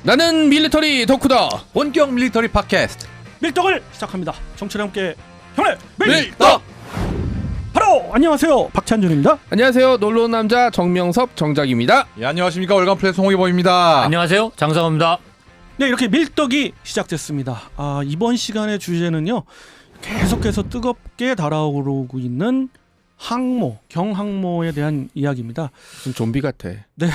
나는 밀리터리 덕후다. 본격 밀리터리 팟캐스트 밀떡을 시작합니다. 정치와 함께 형님 밀떡. 바로 안녕하세요, 박찬준입니다. 안녕하세요. 놀러온 남자 정명섭 정작입니다. 예, 안녕하십니까. 월간 플레스 홍희범입니다. 안녕하세요, 장성호입니다. 네, 이렇게 밀떡이 시작됐습니다. 이번 시간의 주제는요, 계속해서 뜨겁게 달아오르고 있는 항모, 경항모에 대한 이야기입니다. 무슨 좀비 같아. 네,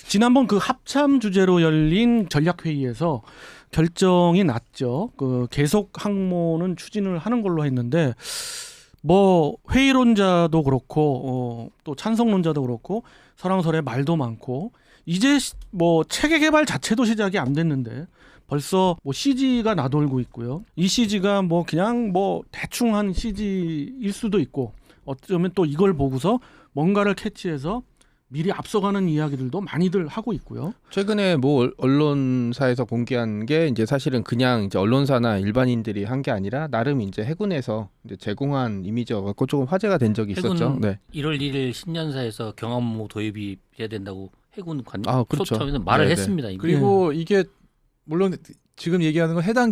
지난번 그 합참 주제로 열린 전략회의에서 결정이 났죠. 그 계속 항모는 추진을 하는 걸로 했는데, 뭐 회의론자도 그렇고 또 찬성론자도 그렇고 설왕설래 말도 많고, 이제 뭐 체계 개발 자체도 시작이 안 됐는데 벌써 뭐 CG가 나돌고 있고요. 이 CG가 뭐 그냥 뭐 대충 한 CG일 수도 있고, 어쩌면 또 이걸 보고서 뭔가를 캐치해서 미리 앞서가는 이야기들도 많이들 하고 있고요. 최근에 뭐 언론사에서 공개한 게 이제 사실은 그냥 이제 언론사나 일반인들이 한 게 아니라 나름 이제 해군에서 이제 제공한 이미지여 갖고 조금 화제가 된 적이 있었죠. 네. 1월 1일 신년사에서 경항모 도입이 돼야 된다고 해군 그렇죠. 소참에서 말을 네네. 했습니다. 이미. 그리고 이게 물론 지금 얘기하는 건 해당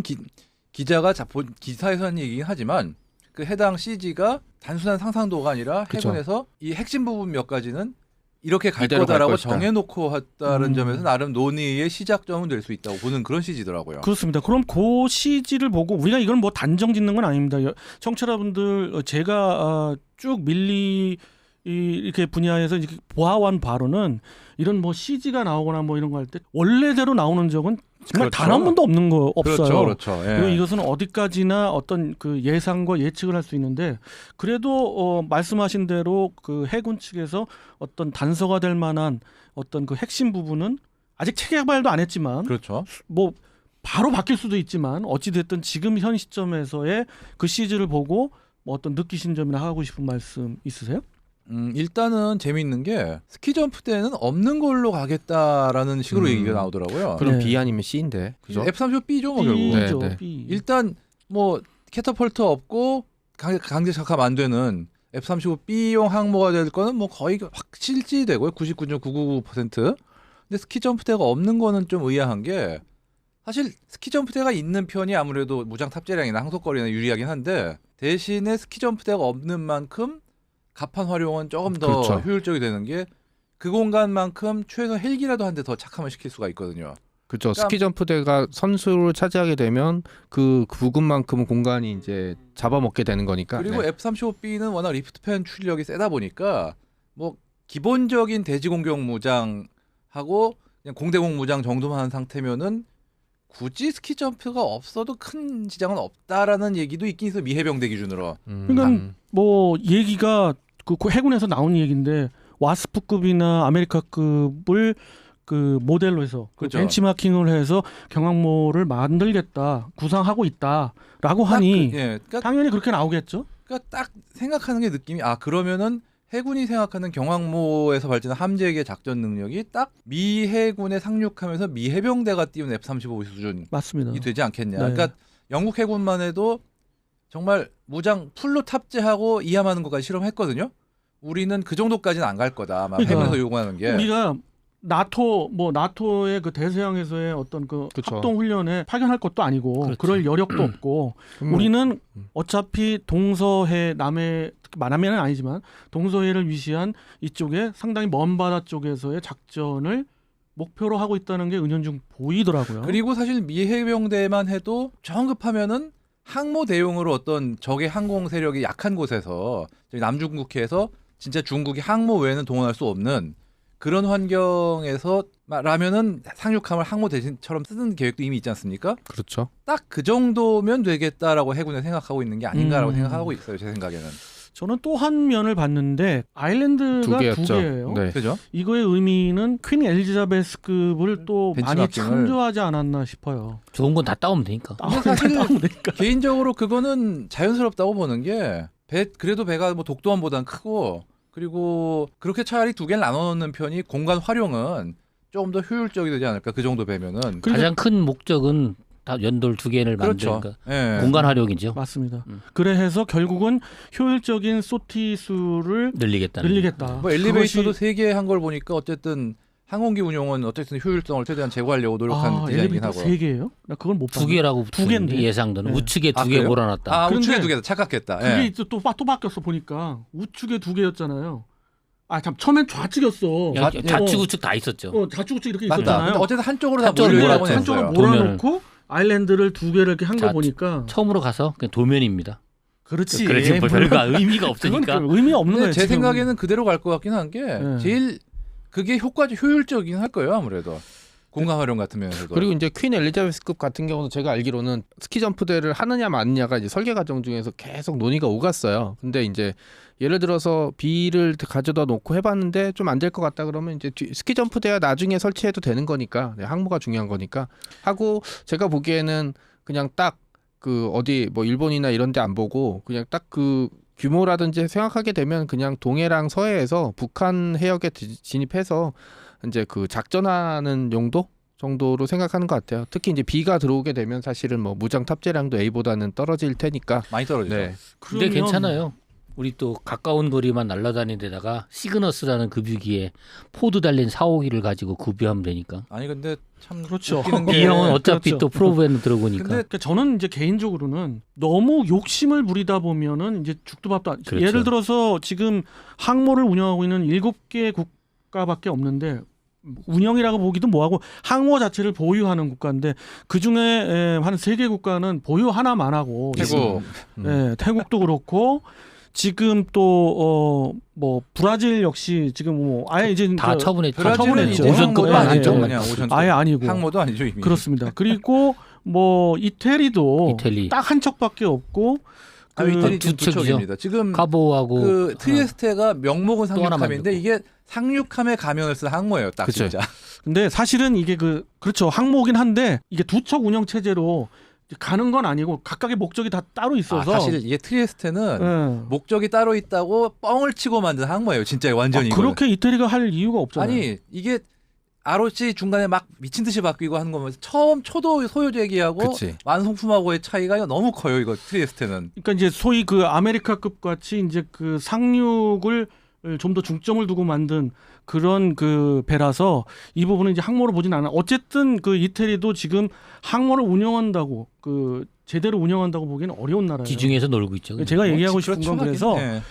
기자가 기사에서 한 얘기긴 하지만 그 해당 CG가 단순한 상상도가 아니라 그쵸. 해군에서 이 핵심 부분 몇 가지는 이렇게 갈 이대로 갈 거다라고 것이다. 정해놓고 했다는 점에서 나름 논의의 시작점은 될 수 있다고 보는 그런 CG더라고요. 그렇습니다. 그럼 그 CG를 보고 우리가 이걸 뭐 단정 짓는 건 아닙니다. 청취자분들, 제가 쭉 이렇게 분야에서 이렇게 보아온 바로는 이런 뭐 CG가 나오거나 뭐 이런 거 할 때 원래대로 나오는 적은 정말 그렇죠. 단 한 번도 없는 거 없어요. 그렇죠. 예. 그리고 이것은 어디까지나 어떤 그 예상과 예측을 할 수 있는데, 그래도 말씀하신 대로 그 해군 측에서 어떤 단서가 될 만한 어떤 그 핵심 부분은 아직 체계 개발도 안 했지만 그렇죠. 뭐 바로 바뀔 수도 있지만 어찌 됐든 지금 현 시점에서의 그 시즈를 보고 뭐 어떤 느끼신 점이나 하고 싶은 말씀 있으세요? 일단은 재미있는 게 스키점프 때는 없는 걸로 가겠다라는 식으로 얘기가 나오더라고요. 그럼 네. B 아니면 C인데. 그죠? F-35B죠 뭐 결국. 네, B죠, 네. B. 일단 뭐 캐터펄트 없고 강제 작함 안 되는 F-35B용 항모가 될 거는 뭐 거의 확실시되고요. 99.999%. 근데 스키점프대가 없는 거는 좀 의아한 게, 사실 스키점프대가 있는 편이 아무래도 무장 탑재량이나 항속거리나 유리하긴 한데, 대신에 스키점프대가 없는 만큼 갑판 활용은 조금 더 그렇죠. 효율적이 되는 게, 그 공간만큼 최소 헬기라도 한 대 더 착함을 시킬 수가 있거든요. 그렇죠. 그러니까 스키 점프대가 선수를 차지하게 되면 그 부근만큼은 공간이 이제 잡아먹게 되는 거니까. 그리고 네. F-35B는 워낙 리프트팬 출력이 세다 보니까 뭐 기본적인 대지 공격 무장하고 그냥 공대공 무장 정도만 한 상태면은 굳이 스키 점프가 없어도 큰 지장은 없다라는 얘기도 있긴 있어, 미 해병대 기준으로. 그러니까 뭐 얘기가 그 해군에서 나온 얘기인데, 와스프급이나 아메리카급을 그 모델로 해서 그렇죠. 벤치마킹을 해서 경항모를 만들겠다, 구상하고 있다라고 하니 그러니까 당연히 그렇게 나오겠죠. 딱 생각하는 게 느낌이, 그러면은 해군이 생각하는 경항모에서 발전한 함재의 작전 능력이 딱 미 해군에 상륙하면서 미 해병대가 띄운 F-35 수준이 맞습니다. 되지 않겠냐. 네. 그러니까 영국 해군만 해도 정말 무장 풀로 탑재하고 이함하는 것까지 실험했거든요. 우리는 그 정도까지는 안 갈 거다. 막 그러니까 해군에서 요구하는 게. 우리가 나토의 그 대서양에서의 어떤 그 그쵸. 합동 훈련에 파견할 것도 아니고 그렇죠. 그럴 여력도 없고, 우리는 어차피 동서해 남해는 아니지만 동서해를 위시한 이쪽에 상당히 먼 바다 쪽에서의 작전을 목표로 하고 있다는 게 은연중 보이더라고요. 그리고 사실 미 해병대만 해도 정급하면은 항모 대용으로 어떤 적의 항공 세력이 약한 곳에서, 저희 남중국해에서 진짜 중국이 항모 외에는 동원할 수 없는 그런 환경에서 라면은 상륙함을 항모 대신처럼 쓰는 계획도 이미 있지 않습니까? 그렇죠. 딱 그 정도면 되겠다라고 해군에 생각하고 있는 게 아닌가라고 음. 생각하고 있어요, 제 생각에는. 저는 또 한 면을 봤는데, 아일랜드가 두 개였죠. 개예요. 네. 그죠? 이거의 의미는 퀸 엘리자베스급을 또 많이 벤치마킹을. 참조하지 않았나 싶어요. 좋은 건 다 따오면 되니까. 근데 사실 나오면 되니까. 개인적으로 그거는 자연스럽다고 보는 게, 그래도 배가 뭐 독도함보다는 크고, 그리고 그렇게 차라리 두 개를 나눠 놓는 편이 공간 활용은 조금 더 효율적이 되지 않을까, 그 정도 배면은. 가장 큰 목적은 다 연돌 두 개를 그렇죠. 만드니까 예. 공간 활용이죠. 맞습니다. 음. 그래서 결국은 효율적인 소티 수를 늘리겠다는. 늘리겠다. 뭐 엘리베이터도 그것이- 3개 한 걸 보니까 어쨌든 항공기 운용은 어쨌든 효율성을 최대한 제고하려고 노력하는 디자인이긴 엘리베이터 하고. 3개예요? 나 그건 못 봤네. 2개라고 두 개인데? 붙었는데 예상도는 네. 우측에 아, 2개 그래요? 몰아놨다. 아, 그런데 우측에 2개다. 착각했다. 그게 예. 이제 또 바뀌었어 보니까 우측에 2개였잖아요. 아 참 처음엔 좌측이었어. 야, 예. 좌측 우측 다 있었죠. 좌측 우측 이렇게 맞다. 있었잖아요. 근데 어쨌든 한쪽으로 다 한쪽으로 몰리라고 몰았죠. 했어요. 한쪽으로 도면을. 몰아놓고 아일랜드를 2개를 이렇게 한 거 자, 보니까 처음으로 가서 그냥 도면입니다. 그렇지. 그래서 뭐 물론 별거 의미가 그건 없으니까. 그 의미 없는 근데 거예요. 제 지금. 생각에는 그대로 갈 것 같긴 한 게 제일 그게 효율적이긴 할 거예요. 아무래도 공간 활용 같은 면에서도. 그리고 이제 퀸 엘리자베스급 같은 경우는 제가 알기로는 스키 점프대를 하느냐 마느냐가 이제 설계 과정 중에서 계속 논의가 오갔어요. 근데 이제 예를 들어서 B를 가져다 놓고 해봤는데 좀 안 될 것 같다 그러면 이제 스키 점프대야 나중에 설치해도 되는 거니까 네, 항모가 중요한 거니까 하고 제가 보기에는 그냥 딱 그 어디 뭐 일본이나 이런 데 안 보고 그냥 딱 그 규모라든지 생각하게 되면 그냥 동해랑 서해에서 북한 해역에 진입해서 이제 그 작전하는 용도 정도로 생각하는 것 같아요. 특히 이제 B가 들어오게 되면 사실은 뭐 무장 탑재량도 A보다는 떨어질 테니까. 많이 떨어지죠. 네. 근데 괜찮아요. 우리 또 가까운 거리만 날아다니는 데다가 시그너스라는 급유기에 포드 달린 4호기를 가지고 급유하면 되니까. 아니 근데 참 그렇죠. 웃기는 이 게 형은 어차피 그렇죠. 또 프로브에는 들어보니까. 근데 그러니까 저는 이제 개인적으로는 너무 욕심을 부리다 보면은 이제 죽도 밥도 안. 그렇죠. 예를 들어서 지금 항모를 운영하고 있는 7개 국가밖에 없는데 운영이라고 보기도 뭐하고 항모 자체를 보유하는 국가인데 그 중에 한 3개 국가는 보유 하나만 하고 태국 태국도 그렇고 지금 또 뭐 브라질 역시 지금 뭐 아예 이제 다 처분했죠. 브라질은 처분했죠. 이제 오션급 항모도 아니죠. 예, 예. 그냥 오션 아예 아니고 항모도 아니죠 이미. 그렇습니다. 그리고 뭐 이태리도 이태리. 딱 한 척밖에 없고 아, 이태리 두 지금 두 척이죠. 척입니다. 지금 카보하고 그 트리에스테가 명목은 또 하나 상륙함인데 만들고. 이게 상륙함의 가면을 쓴 항모예요. 딱 그쵸. 진짜. 근데 사실은 이게 그렇죠 항모긴 한데 이게 두 척 운영 체제로 가는 건 아니고 각각의 목적이 다 따로 있어서 사실 이게 트리에스테는 예. 목적이 따로 있다고 뻥을 치고 만든 항모예요. 진짜 완전히. 이거는. 그렇게 이태리가 할 이유가 없잖아요. 아니 이게 ROC 중간에 막 미친 듯이 바뀌고 하는 거면 처음 초도 소유 얘기하고 그치. 완성품하고의 차이가 너무 커요. 이거 트리에스테는. 그러니까 이제 소위 그 아메리카급 같이 이제 그 상륙을 좀 더 중점을 두고 만든 그런 그 배라서 이 부분은 이제 항모로 보진 않아. 어쨌든 그 이태리도 지금 항모를 운영한다고 그 제대로 운영한다고 보기는 어려운 나라예요. 지중해에서 놀고 있죠. 제가 얘기하고 싶은 그렇죠, 건 하긴. 그래서 예.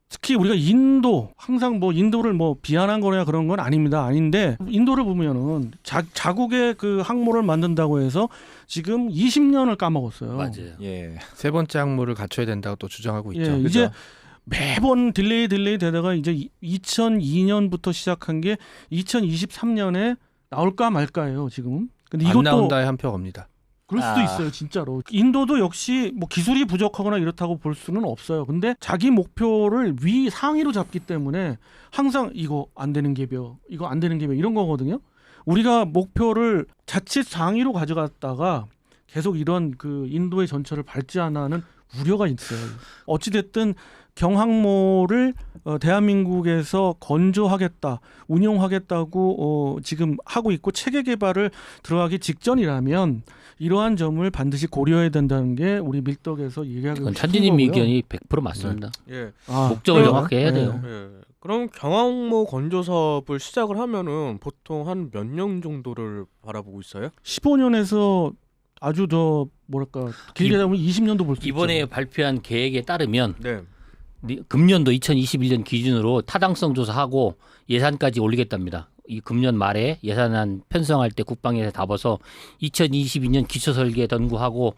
특히 우리가 인도 항상 뭐 인도를 뭐 비난한 거냐 그런 건 아닙니다. 아닌데 인도를 보면은 자국의 그 항모를 만든다고 해서 지금 20년을 까먹었어요. 맞아요. 예. 세 번째 항모를 갖춰야 된다고 또 주장하고 예, 있죠. 이제 그죠? 매번 딜레이 되다가 이제 2002년부터 시작한 게 2023년에 나올까 말까예요 지금. 근데 안 이것도 나온다에 한 표 겁니다. 그럴 수도 아. 있어요 진짜로. 인도도 역시 뭐 기술이 부족하거나 이렇다고 볼 수는 없어요. 근데 자기 목표를 상위로 잡기 때문에 항상 이거 안 되는 개별, 이거 안 되는 개별 이런 거거든요. 우리가 목표를 자칫 상위로 가져갔다가 계속 이런 그 인도의 전철을 밟지 않아 하는 우려가 있어요. 어찌 됐든 경항모를 대한민국에서 건조하겠다, 운용하겠다고 지금 하고 있고 체계 개발을 들어가기 직전이라면 이러한 점을 반드시 고려해야 된다는 게 우리 밀떡에서 얘기하고 그건 싶은 찬진님 거고요. 의견이 100% 맞습니다. 예. 목적을 그래요? 정확히 해야 돼요. 예. 그럼 경항모 건조 사업을 시작을 하면은 보통 한 몇 년 정도를 바라보고 있어요? 15년에서 아주 더 뭐랄까 길게 잡으면 20년도 볼 수 있죠. 이번에 발표한 계획에 따르면 네. 금년도 2021년 기준으로 타당성 조사하고 예산까지 올리겠답니다. 이 금년 말에 예산안 편성할 때 국방에서 잡아서 2022년 기초 설계 전구하고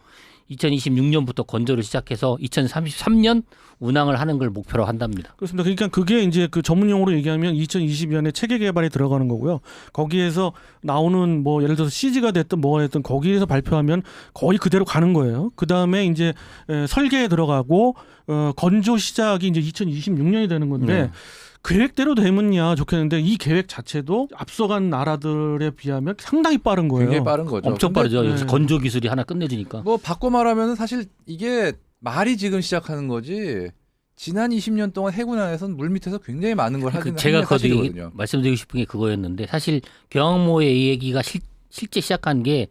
2026년부터 건조를 시작해서 2033년 운항을 하는 걸 목표로 한답니다. 그렇습니다. 그러니까 그게 이제 그 전문 용어로 얘기하면 2022년에 체계 개발에 들어가는 거고요. 거기에서 나오는 뭐 예를 들어서 CG가 됐든 뭐가 됐든 거기에서 발표하면 거의 그대로 가는 거예요. 그 다음에 이제 설계에 들어가고 건조 시작이 이제 2026년이 되는 건데 계획대로 되면야 좋겠는데 이 계획 자체도 앞서간 나라들에 비하면 상당히 빠른 거예요. 굉장히 빠른 거죠. 엄청 근데 빠르죠. 네. 건조 기술이 하나 끝내주니까. 뭐 바꿔 말하면은 사실 이게 말이 지금 시작하는 거지. 지난 20년 동안 해군 안에서는 물 밑에서 굉장히 많은 걸 하긴 제가 하는 거기 사실이거든요. 말씀드리고 싶은 게 그거였는데 사실 경항모의 얘기가 실제 시작한 게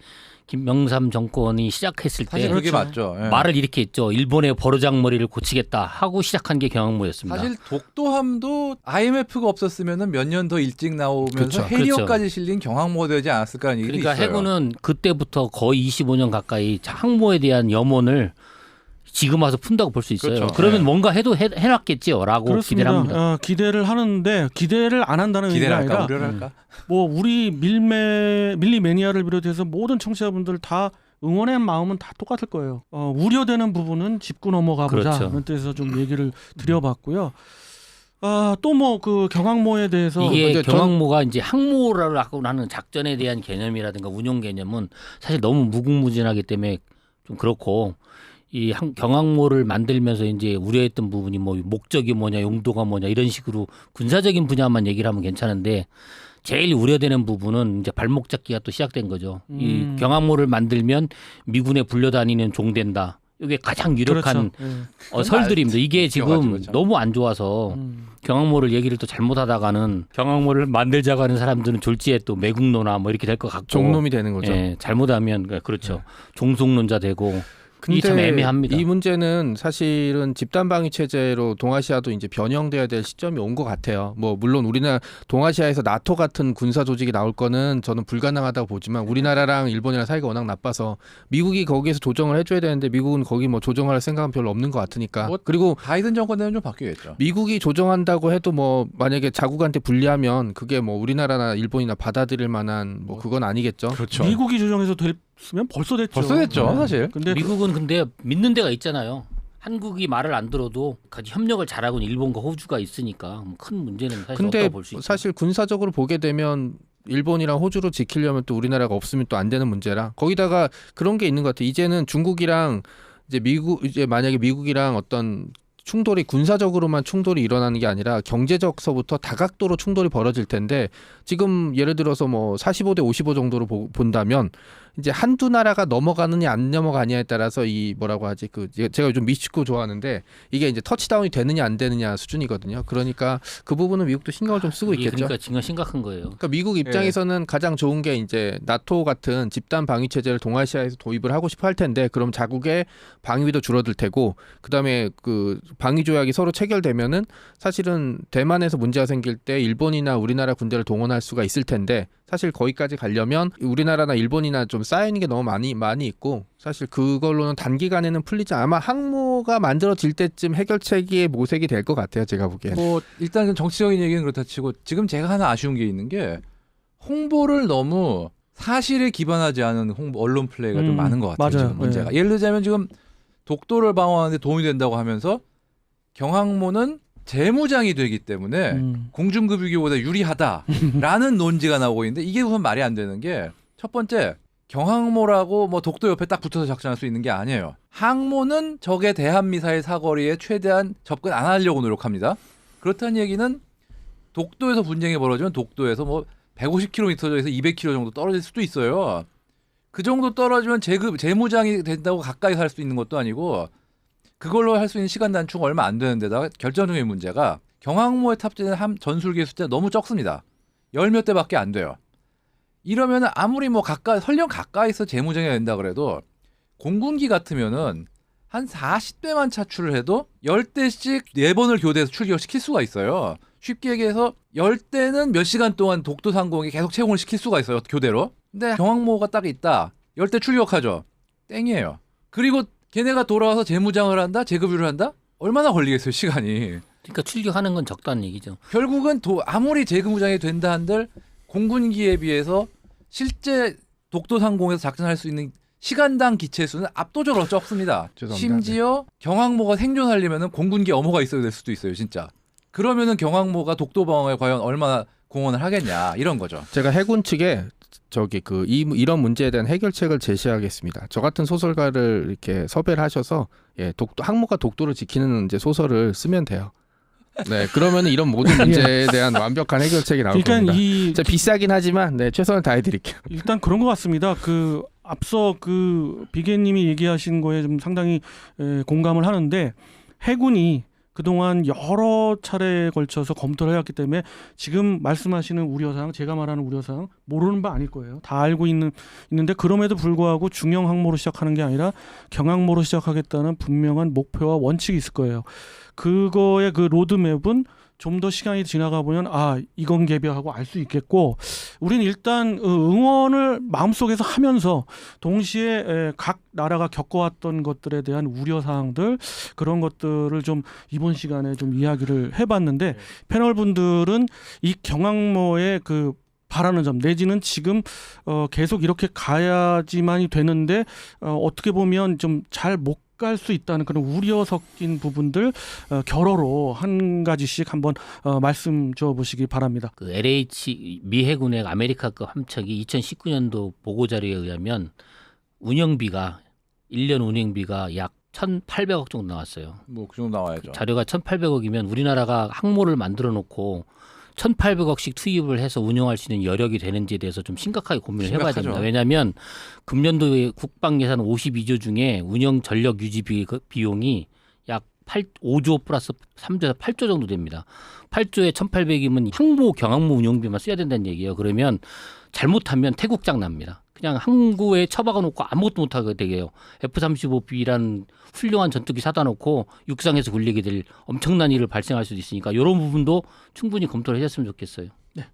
김영삼 정권이 시작했을 때 사실 그게 그렇죠. 맞죠. 예. 말을 이렇게 했죠. 일본의 버르장머리를 고치겠다 하고 시작한 게 경항모였습니다. 사실 독도함도 IMF가 없었으면은 몇 년 더 일찍 나오면서 그렇죠. 해리어까지 실린 경항모가 되지 않았을까라는 얘기도 그러니까 있어요. 해군은 그때부터 거의 25년 가까이 항모에 대한 염원을 지금 와서 푼다고 볼 수 있어요. 그렇죠. 그러면 네. 뭔가 해놨겠지요라고 기대를 그렇습니다. 합니다. 기대를 하는데 기대를 안 한다는 의미가 기대를 아니라 할까 우려를 할까? 뭐 우리 밀리 매니아를 비롯해서 모든 청취자분들 다 응원의 마음은 다 똑같을 거예요. 우려되는 부분은 짚고 넘어가 보자. 그렇죠. 그런 뜻에서 좀 얘기를 드려봤고요. 또 뭐 그 경항모에 대해서 이게 이제 경항모가 이제 항모라고 하는 작전에 대한 개념이라든가 운용 개념은 사실 너무 무궁무진하기 때문에 좀 그렇고 이 경항모를 만들면서 이제 우려했던 부분이 뭐 목적이 뭐냐 용도가 뭐냐 이런 식으로 군사적인 분야만 얘기를 하면 괜찮은데 제일 우려되는 부분은 이제 발목 잡기가 또 시작된 거죠. 이 경항모를 만들면 미군에 불려다니는 종 된다. 이게 가장 유력한 그렇죠. 설들입니다. 이게 지금 그렇죠. 너무 안 좋아서 경항모를 얘기를 또 잘못하다가는 경항모를 만들자고 하는 사람들은 졸지에 또 매국노나 뭐 이렇게 될 것 같고 종놈이 되는 거죠. 예, 잘못하면 그렇죠. 종속론자 되고 이게 참 애매합니다. 이 문제는 사실은 집단 방위 체제로 동아시아도 이제 변형돼야 될 시점이 온 것 같아요. 뭐 물론 우리나라 동아시아에서 나토 같은 군사 조직이 나올 거는 저는 불가능하다고 보지만 우리나라랑 일본이랑 사이가 워낙 나빠서 미국이 거기에서 조정을 해줘야 되는데 미국은 거기 뭐 조정할 생각은 별로 없는 것 같으니까. 뭐 그리고 바이든 정권 되면 좀 바뀌겠죠. 미국이 조정한다고 해도 뭐 만약에 자국한테 불리하면 그게 뭐 우리나라나 일본이나 받아들일 만한 뭐 그건 아니겠죠. 그렇죠. 미국이 조정해서 됐으면 벌써 됐죠. 벌써 됐죠, 사실. 근데 미국은 근데 믿는 데가 있잖아요. 한국이 말을 안 들어도 같이 협력을 잘하고 있는 일본과 호주가 있으니까 뭐큰 문제는 사실 근데 없다고 볼 수 있죠. 사실 군사적으로 보게 되면 일본이랑 호주로 지키려면 또 우리나라가 없으면 또 안 되는 문제라 거기다가 그런 게 있는 것 같아요. 이제는 중국이랑 이제 만약에 미국이랑 어떤 충돌이 군사적으로만 충돌이 일어나는 게 아니라 경제적서부터 다각도로 충돌이 벌어질 텐데 지금 예를 들어서 뭐 45대 55 정도로 본다면 이제 한두 나라가 넘어가느냐 안 넘어가느냐에 따라서 이 뭐라고 하지 제가 요즘 미식구 좋아하는데 이게 이제 터치다운이 되느냐 안 되느냐 수준이거든요. 그러니까 그 부분은 미국도 신경을 좀 쓰고 이게 있겠죠. 그러니까 지금 심각한 거예요. 그러니까 미국 입장에서는 가장 좋은 게 이제 나토 같은 집단 방위 체제를 동아시아에서 도입을 하고 싶어 할 텐데 그럼 자국의 방위도 줄어들 테고 그다음에 그 방위 조약이 서로 체결되면은 사실은 대만에서 문제가 생길 때 일본이나 우리나라 군대를 동원할 수가 있을 텐데 사실 거기까지 가려면 우리나라나 일본이나 좀 쌓여 있는 게 너무 많이 있고 사실 그걸로는 단기간에는 풀리지 아마 항모가 만들어질 때쯤 해결책이 모색이 될 것 같아요. 제가 보기엔. 뭐 일단 좀 정치적인 얘기는 그렇다 치고 지금 제가 하나 아쉬운 게 있는 게 홍보를 너무 사실에 기반하지 않은 언론 플레이가 좀 많은 것 같아요. 맞아요. 지금 문제가. 예를 들자면 지금 독도를 방어하는 데 도움이 된다고 하면서 경항모는 재무장이 되기 때문에 공중급유기보다 유리하다라는 논지가 나오고 있는데 이게 우선 말이 안 되는 게 첫 번째 경항모라고 뭐 독도 옆에 딱 붙어서 작전할 수 있는 게 아니에요. 항모는 적의 대한미사일 사거리에 최대한 접근 안 하려고 노력합니다. 그렇다는 얘기는 독도에서 분쟁이 벌어지면 독도에서 뭐 150km에서 200km 정도 떨어질 수도 있어요. 그 정도 떨어지면 재무장이 된다고 가까이 살 수 있는 것도 아니고 그걸로 할 수 있는 시간 단축 얼마 안 되는데다가 결정적인 문제가 경항모에 탑재된 전술기의 숫자 너무 적습니다. 10몇 대밖에 안 돼요. 이러면 아무리 뭐 설령 가까이서 재무장이 된다 그래도 공군기 같으면은 한 40대만 차출을 해도 10대씩 4번을 교대해서 출격을 시킬 수가 있어요. 쉽게 얘기해서 10대는 몇 시간 동안 독도 상공에 계속 채용을 시킬 수가 있어요. 교대로. 근데 경항모가 딱 있다. 10대 출격하죠. 땡이에요. 그리고 걔네가 돌아와서 재무장을 한다? 재급유를 한다? 얼마나 걸리겠어요, 시간이. 그러니까 출격하는 건 적다는 얘기죠. 결국은 아무리 재무장이 된다 한들 공군기에 비해서 실제 독도 상공에서 작전할 수 있는 시간당 기체 수는 압도적으로 적습니다. 죄송합니다. 심지어 경항모가 생존하려면 공군기 엄호가 있어야 될 수도 있어요, 진짜. 그러면은 경항모가 독도 방어에 과연 얼마나 공헌을 하겠냐 이런 거죠. 제가 해군 측에 이런 문제에 대한 해결책을 제시하겠습니다. 저 같은 소설가를 이렇게 섭외를 하셔서 항모가 독도를 지키는 이제 소설을 쓰면 돼요. 네, 그러면 이런 모든 문제에 대한 완벽한 해결책이 나올 겁니다. 진짜 비싸긴 하지만 최선을 다해드릴게요. 일단 그런 것 같습니다. 앞서 비계님이 얘기하신 거에 좀 상당히 공감을 하는데 해군이 그동안 여러 차례에 걸쳐서 검토를 해왔기 때문에 지금 말씀하시는 우려사항, 제가 말하는 우려사항 모르는 바 아닐 거예요. 다 알고 있는데 그럼에도 불구하고 중형 항모로 시작하는 게 아니라 경항모로 시작하겠다는 분명한 목표와 원칙이 있을 거예요. 그거의 그 로드맵은 좀 더 시간이 지나가 보면 이건 개별하고 알 수 있겠고, 우린 일단 응원을 마음속에서 하면서 동시에 각 나라가 겪어왔던 것들에 대한 우려사항들, 그런 것들을 좀 이번 시간에 좀 이야기를 해봤는데, 패널 분들은 이 경항모의 그 바라는 점 내지는 지금 계속 이렇게 가야지만이 되는데 어떻게 보면 좀 잘 못 갈 수 있다는 그런 우려 섞인 부분들 결어로 한 가지씩 한번 말씀 줘 보시기 바랍니다. 그 LH 미 해군의 아메리카급 함척이 2019년도 보고 자료에 의하면 운영비가 1년 운영비가 약 1,800억 정도 나왔어요. 뭐 그 정도 나와야죠. 자료가 1,800억이면 우리나라가 항모를 만들어 놓고 1,800억씩 투입을 해서 운영할 수 있는 여력이 되는지에 대해서 좀 심각하게 고민을 해봐야 됩니다. 왜냐하면 금년도에 국방 예산 52조 중에 운영 전력 유지 비용이 약 5조 플러스 3조에서 8조 정도 됩니다. 8조에 1,800이면 항모 경항모 운영비만 써야 된다는 얘기예요. 그러면 잘못하면 태국장 납니다. 그냥 항구에 처박아 놓고 아무것도 못하게 되게요. F-35B라는 훌륭한 전투기 사다 놓고 육상에서 굴리게 될 엄청난 일을 발생할 수도 있으니까 이런 부분도 충분히 검토를 해줬으면 좋겠어요. 네,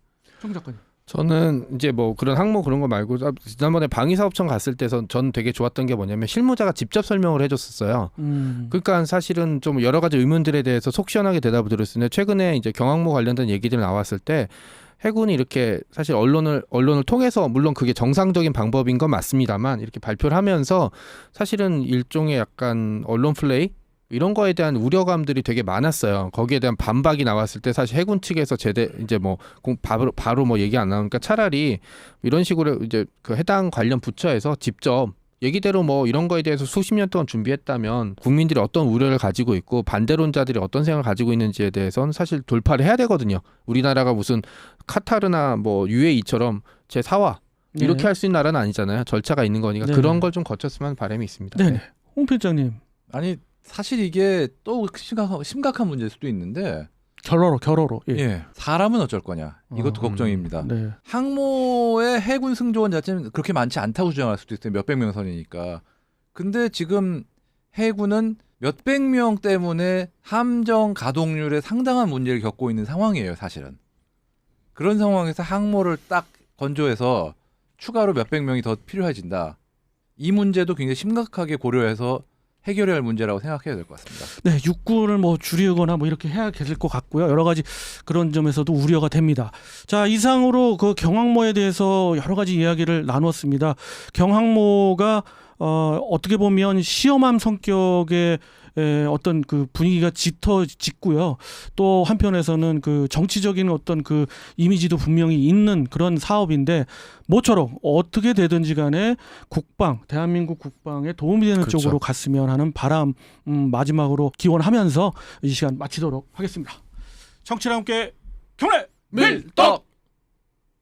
청 작가님. 저는 이제 뭐 그런 항모 그런 거 말고 지난번에 방위사업청 갔을 때선 전 되게 좋았던 게 뭐냐면 실무자가 직접 설명을 해줬었어요. 그러니까 사실은 좀 여러 가지 의문들에 대해서 속 시원하게 대답을 드렸는데, 최근에 이제 경항모 관련된 얘기들이 나왔을 때 해군이 이렇게 사실 언론을 통해서, 물론 그게 정상적인 방법인 건 맞습니다만, 이렇게 발표를 하면서 사실은 일종의 약간 언론 플레이 이런 거에 대한 우려감들이 되게 많았어요. 거기에 대한 반박이 나왔을 때 사실 해군 측에서 이제 뭐 바로 뭐 얘기 안 나오니까 차라리 이런 식으로 이제 그 해당 관련 부처에서 직접 얘기대로 뭐 이런 거에 대해서 수십 년 동안 준비했다면 국민들이 어떤 우려를 가지고 있고 반대론자들이 어떤 생각을 가지고 있는지에 대해서는 사실 돌파를 해야 되거든요. 우리나라가 무슨 카타르나 뭐 UAE처럼 제4화 이렇게 할 수 있는 나라는 아니잖아요. 절차가 있는 거니까 그런 걸 좀 거쳤으면 바람이 있습니다. 네, 홍 필장님. 아니 사실 이게 또 심각한 문제일 수도 있는데 결어로. 예. 사람은 어쩔 거냐 이것도 걱정입니다. 네. 항모의 해군 승조원 자체는 그렇게 많지 않다고 주장할 수도 있어요. 몇백 명 선이니까. 근데 지금 해군은 몇백 명 때문에 함정 가동률에 상당한 문제를 겪고 있는 상황이에요. 사실은. 그런 상황에서 항모를 딱 건조해서 추가로 몇백 명이 더 필요해진다. 이 문제도 굉장히 심각하게 고려해서 해결해야 할 문제라고 생각해야 될 것 같습니다. 네, 육군을 뭐 줄이거나 뭐 이렇게 해야 될 것 같고요. 여러 가지 그런 점에서도 우려가 됩니다. 자, 이상으로 그 경항모에 대해서 여러 가지 이야기를 나누었습니다. 경항모가 어떻게 보면 시험함 성격의 어떤 그 분위기가 짙고요. 또 한편에서는 그 정치적인 어떤 그 이미지도 분명히 있는 그런 사업인데, 모처럼 어떻게 되든지 간에 대한민국 국방에 도움이 되는 그렇죠. 쪽으로 갔으면 하는 바람 마지막으로 기원하면서 이 시간 마치도록 하겠습니다. 청취자 함께 경례 밀떡.